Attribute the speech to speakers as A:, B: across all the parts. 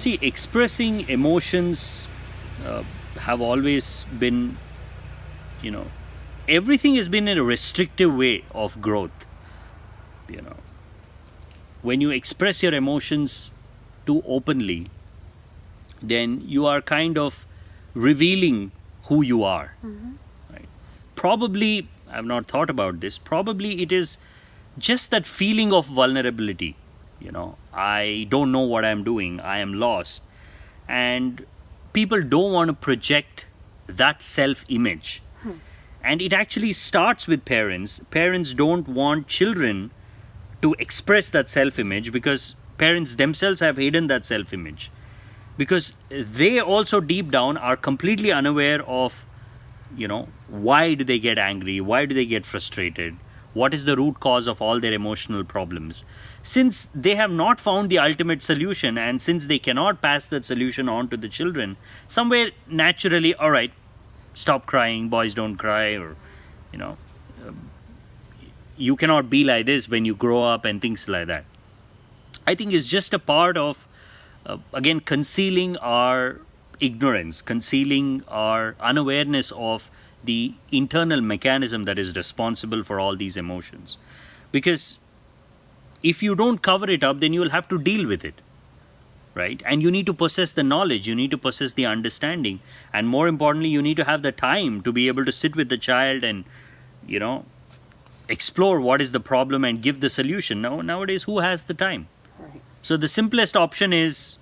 A: See, expressing emotions have always been, you know, everything has been in a restrictive way of growth. You know, when you express your emotions too openly, then you are kind of revealing who you are. Right? Probably, I've not thought about this, probably it is just that feeling of vulnerability. I don't know what I'm doing, I am lost. And people don't want to project that self image. And it actually starts with parents. Parents don't want children to express that self image because parents themselves have hidden that self image. Because they also deep down are completely unaware of, why do they get angry? Why do they get frustrated? What is the root cause of all their emotional problems? Since they have not found the ultimate solution, and since they cannot pass that solution on to the children, somewhere naturally, all right, stop crying, boys don't cry, or, you know, you cannot be like this when you grow up and things like that. I think it's just a part of, again, concealing our ignorance, concealing our unawareness of the internal mechanism that is responsible for all these emotions. Because if you don't cover it up, then you will have to deal with it, right? And you need to possess the knowledge, you need to possess the understanding, and more importantly, you need to have the time to be able to sit with the child and, explore what is the problem and give the solution. Nowadays, who has the time?
B: Right.
A: So the simplest option is,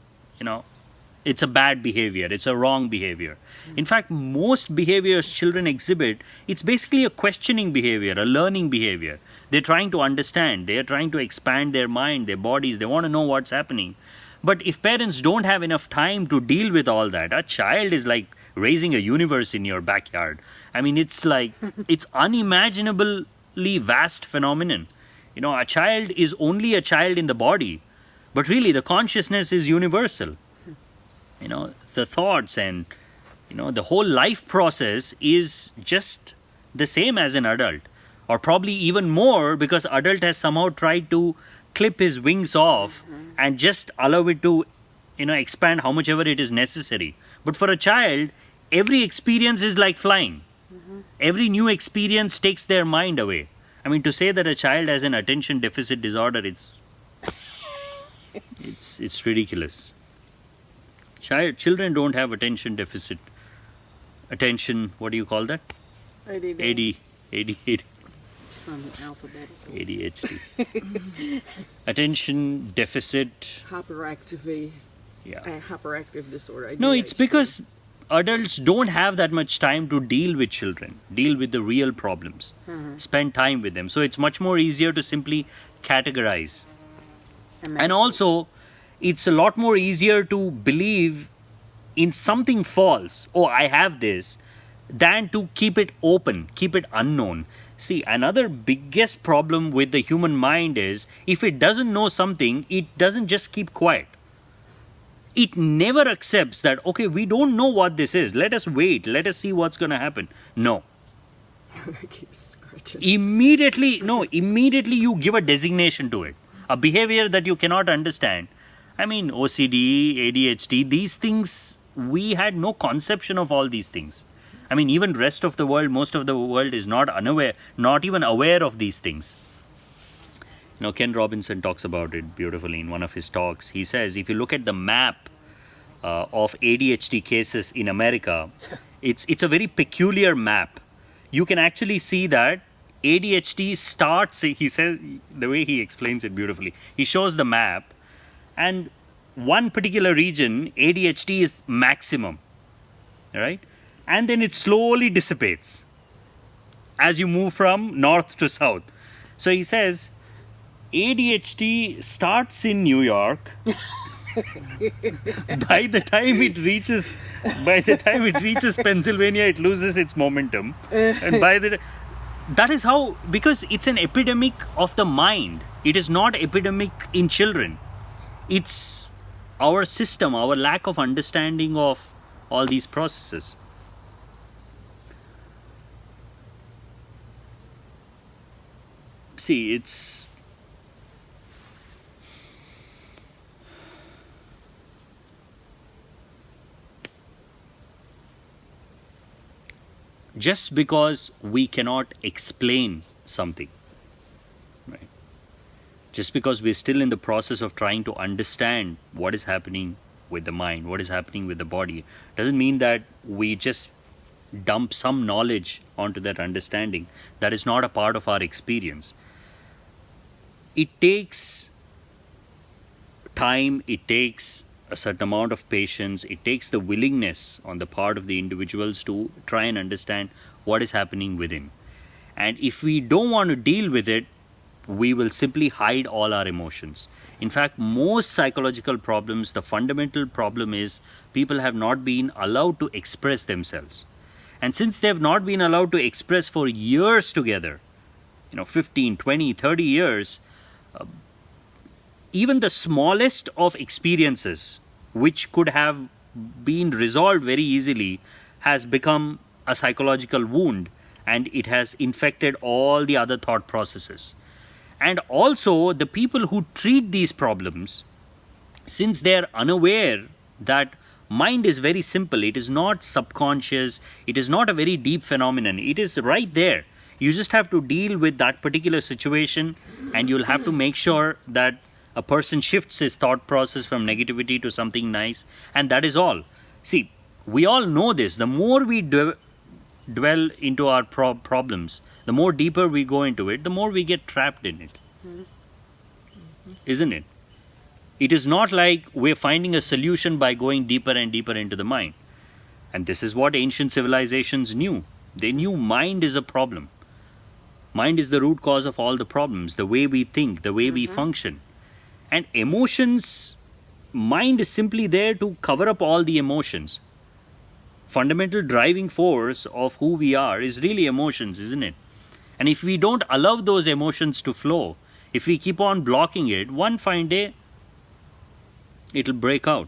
A: it's a bad behavior, it's a wrong behavior. In fact, most behaviors children exhibit, it's basically a questioning behavior, a learning behavior. They're trying to understand, they're trying to expand their mind, their bodies, they want to know what's happening. But if parents don't have enough time to deal with all that, a child is like raising a universe in your backyard. I mean, it's like, it's unimaginably vast phenomenon. A child is only a child in the body, but really the consciousness is universal. The thoughts and, the whole life process is just the same as an adult, or probably even more, because adult has somehow tried to clip his wings off and just allow it to, expand how much ever it is necessary. But for a child, every experience is like flying. Every new experience takes their mind away. I mean, to say that a child has an attention deficit disorder, it's ridiculous. Children don't have attention deficit. Attention, what do you call that? ADHD.
B: Some alphabetical.
A: ADHD. Attention deficit.
B: Hyperactive disorder. ADHD.
A: No, it's because adults don't have that much time to deal with children, deal with the real problems, spend time with them. So it's much more easier to simply categorize. And also, it's a lot more easier to believe in something false, oh, I have this, than to keep it open, keep it unknown. See, another biggest problem with the human mind is, if it doesn't know something, it doesn't just keep quiet. It never accepts that, okay, we don't know what this is, let us wait, let us see what's going to happen. No. Immediately you give a designation to it, a behavior that you cannot understand. I mean, OCD, ADHD, these things, we had no conception of all these things. I mean, even rest of the world, most of the world is not even aware of these things. Ken Robinson talks about it beautifully in one of his talks. He says, if you look at the map of ADHD cases in America, it's a very peculiar map. You can actually see that ADHD starts, he says, the way he explains it beautifully, he shows the map, and one particular region, ADHD is maximum, right? And then it slowly dissipates as you move from north to south. So he says, ADHD starts in New York. By the time it reaches Pennsylvania, it loses its momentum. And that is how, because it's an epidemic of the mind. It is not epidemic in children. It's our system, our lack of understanding of all these processes. See, just because we cannot explain something, right? Just because we're still in the process of trying to understand what is happening with the mind, what is happening with the body, doesn't mean that we just dump some knowledge onto that understanding that is not a part of our experience. It takes time, it takes a certain amount of patience, it takes the willingness on the part of the individuals to try and understand what is happening within. And if we don't want to deal with it, we will simply hide all our emotions. In fact, most psychological problems, the fundamental problem is people have not been allowed to express themselves. And since they have not been allowed to express for years together, 15, 20, 30 years, even the smallest of experiences which could have been resolved very easily has become a psychological wound, and it has infected all the other thought processes. And also, the people who treat these problems, since they are unaware that mind is very simple, it is not subconscious, it is not a very deep phenomenon, it is right there. You just have to deal with that particular situation, and you'll have to make sure that a person shifts his thought process from negativity to something nice, and that is all. See, we all know this. The more we dwell into our problems, the more deeper we go into it, the more we get trapped in it. Isn't it? It is not like we're finding a solution by going deeper and deeper into the mind. And this is what ancient civilizations knew. They knew mind is a problem. Mind is the root cause of all the problems, the way we think, the way we function. And emotions, mind is simply there to cover up all the emotions. Fundamental driving force of who we are is really emotions, isn't it? And if we don't allow those emotions to flow, if we keep on blocking it, one fine day, it'll break out.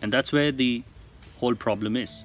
A: And that's where the whole problem is.